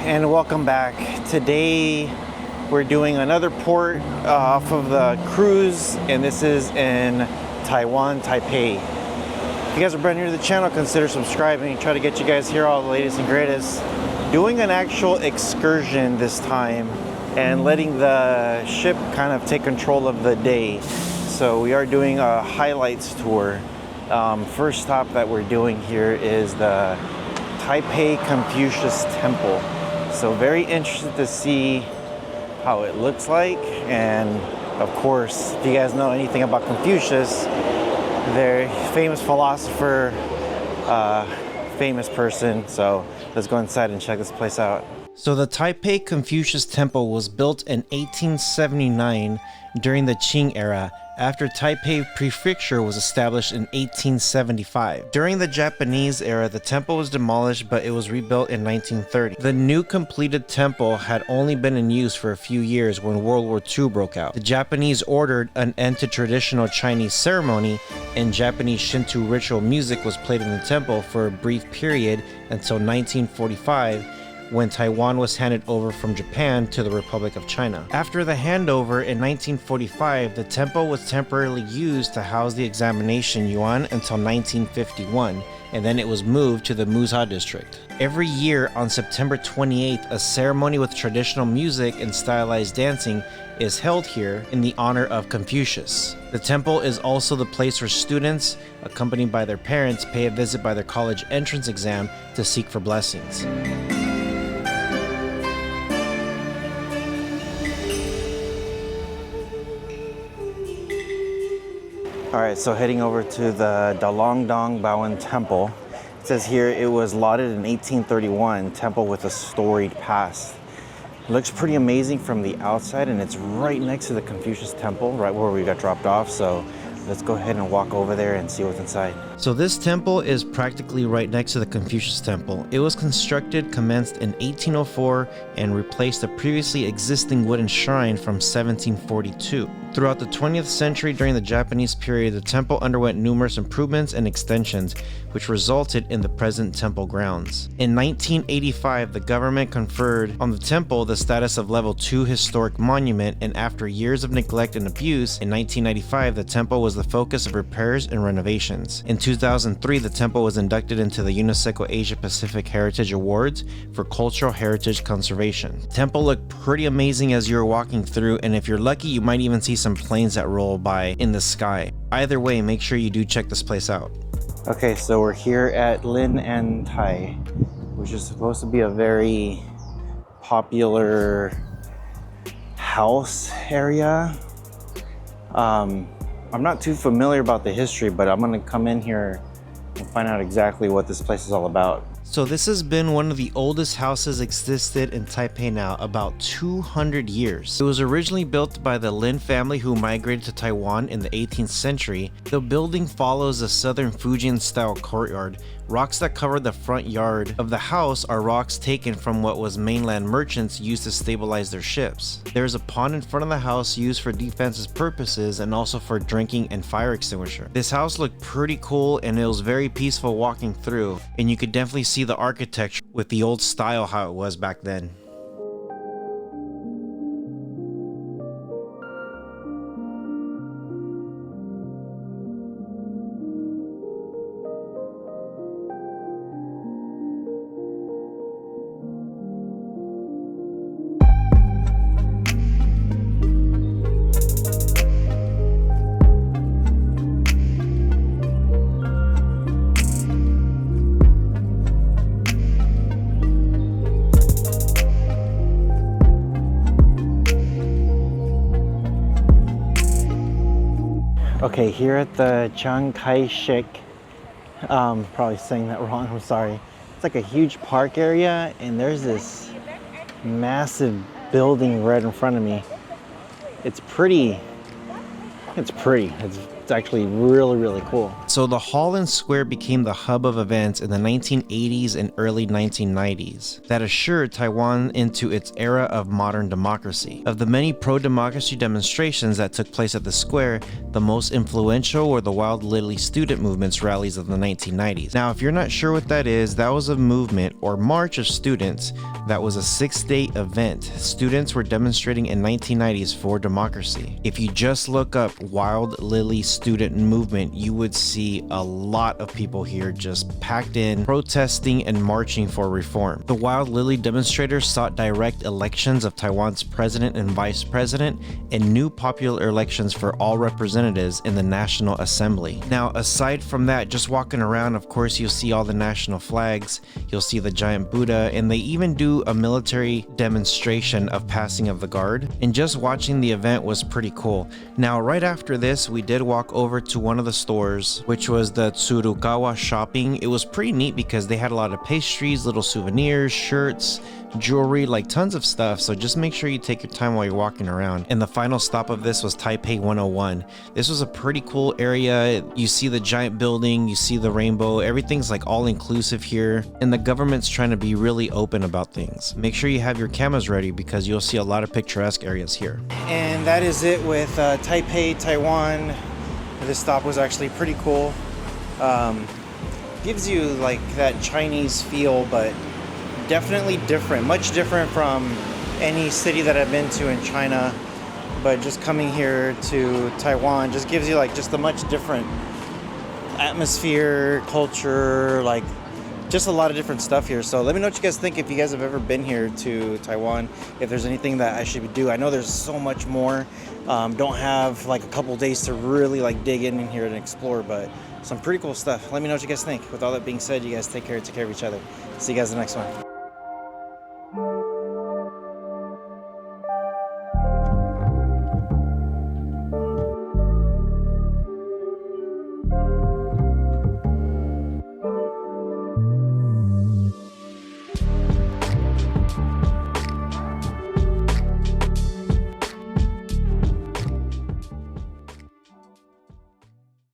and welcome back. Today we're doing another port off of the cruise, and this is in Taiwan, Taipei. If you guys are brand new to the channel, consider subscribing. Try to get you guys here all the latest and greatest. Doing an actual excursion this time and letting the ship kind of take control of the day. So we are doing a highlights tour. First stop that we're doing here is the Taipei Confucius Temple. So very interested to see how it looks like. And of course, if you guys know anything about Confucius, they're famous philosopher, famous person. So let's go inside and check this place out. So the Taipei Confucius Temple was built in 1879 during the Qing era, after Taipei Prefecture was established in 1875. During the Japanese era, the temple was demolished, but it was rebuilt in 1930. The new completed temple had only been in use for a few years when World War II broke out. The Japanese ordered an end to traditional Chinese ceremony, and Japanese Shinto ritual music was played in the temple for a brief period until 1945, when Taiwan was handed over from Japan to the Republic of China. After the handover in 1945, the temple was temporarily used to house the examination yuan until 1951, and then it was moved to the Musa district. Every year on September 28th, a ceremony with traditional music and stylized dancing is held here in the honor of Confucius. The temple is also the place where students, accompanied by their parents, pay a visit by their college entrance exam to seek for blessings. Alright, so heading over to the Dalongdong Baoan Temple. It says here it was lauded in 1831, temple with a storied past. It looks pretty amazing from the outside, and it's right next to the Confucius Temple, right where we got dropped off. So let's go ahead and walk over there and see what's inside. So this temple is practically right next to the Confucius Temple. It was commenced in 1804 and replaced a previously existing wooden shrine from 1742. Throughout the 20th century during the Japanese period, the temple underwent numerous improvements and extensions, which resulted in the present temple grounds. In 1985, the government conferred on the temple the status of Level 2 Historic Monument, and after years of neglect and abuse, in 1995, the temple was the focus of repairs and renovations. In 2003, the temple was inducted into the UNESCO Asia Pacific Heritage Awards for Cultural Heritage Conservation. The temple looked pretty amazing as you were walking through, and if you're lucky, you might even see some planes that roll by in the sky. Either way, make sure you do check this place out. Okay, so we're here at Lin and Tai, which is supposed to be a very popular house area. I'm not too familiar about the history, but I'm gonna come in here and find out exactly what this place is all about. So this has been one of the oldest houses existed in Taipei now, about 200 years. It was originally built by the Lin family who migrated to Taiwan in the 18th century. The building follows a southern Fujian style courtyard. Rocks that cover the front yard of the house are rocks taken from what was mainland merchants used to stabilize their ships. There is a pond in front of the house used for defensive purposes and also for drinking and fire extinguisher. This house looked pretty cool, and it was very peaceful walking through, and you could definitely see the architecture with the old style how it was back then. Okay, here at the Chiang Kai-shek, probably saying that wrong, I'm sorry. It's like a huge park area, and there's this massive building right in front of me. It's pretty. It's actually really, really cool. So the hall and square became the hub of events in the 1980s and early 1990s that ushered Taiwan into its era of modern democracy. Of the many pro-democracy demonstrations that took place at the square, the most influential were the Wild Lily student movement's rallies of the 1990s. Now, if you're not sure what that is, that was a movement or march of students that was a 6-day event. Students were demonstrating in 1990s for democracy. If you just look up Wild Lily student movement, you would see a lot of people here just packed in, protesting and marching for reform. The Wild Lily demonstrators sought direct elections of Taiwan's president and vice president and new popular elections for all representatives in the National Assembly. Now, aside from that, just walking around, of course, you'll see all the national flags, you'll see the giant Buddha, and they even do a military demonstration of passing of the guard. And just watching the event was pretty cool. Now, right after this, we did walk over to one of the stores, which was the Tsurugawa Shopping. It was pretty neat because they had a lot of pastries, little souvenirs, shirts, jewelry, like tons of stuff. So just make sure you take your time while you're walking around. And the final stop of this was Taipei 101. This was a pretty cool area. You see the giant building, you see the rainbow, everything's like all inclusive here, and the government's trying to be really open about things. Make sure you have your cameras ready because you'll see a lot of picturesque areas here. And that is it with Taipei Taiwan. This stop was actually pretty cool. Gives you like that Chinese feel, but definitely different, much different from any city that I've been to in China. But just coming here to Taiwan just gives you like just a much different atmosphere, culture, like just a lot of different stuff here. So let me know what you guys think if you guys have ever been here to Taiwan, if there's anything that I should do. I know there's so much more. Don't have like a couple days to really like dig in here and explore, but some pretty cool stuff. Let me know what you guys think. With all that being said, you guys take care of each other. See you guys in the next one.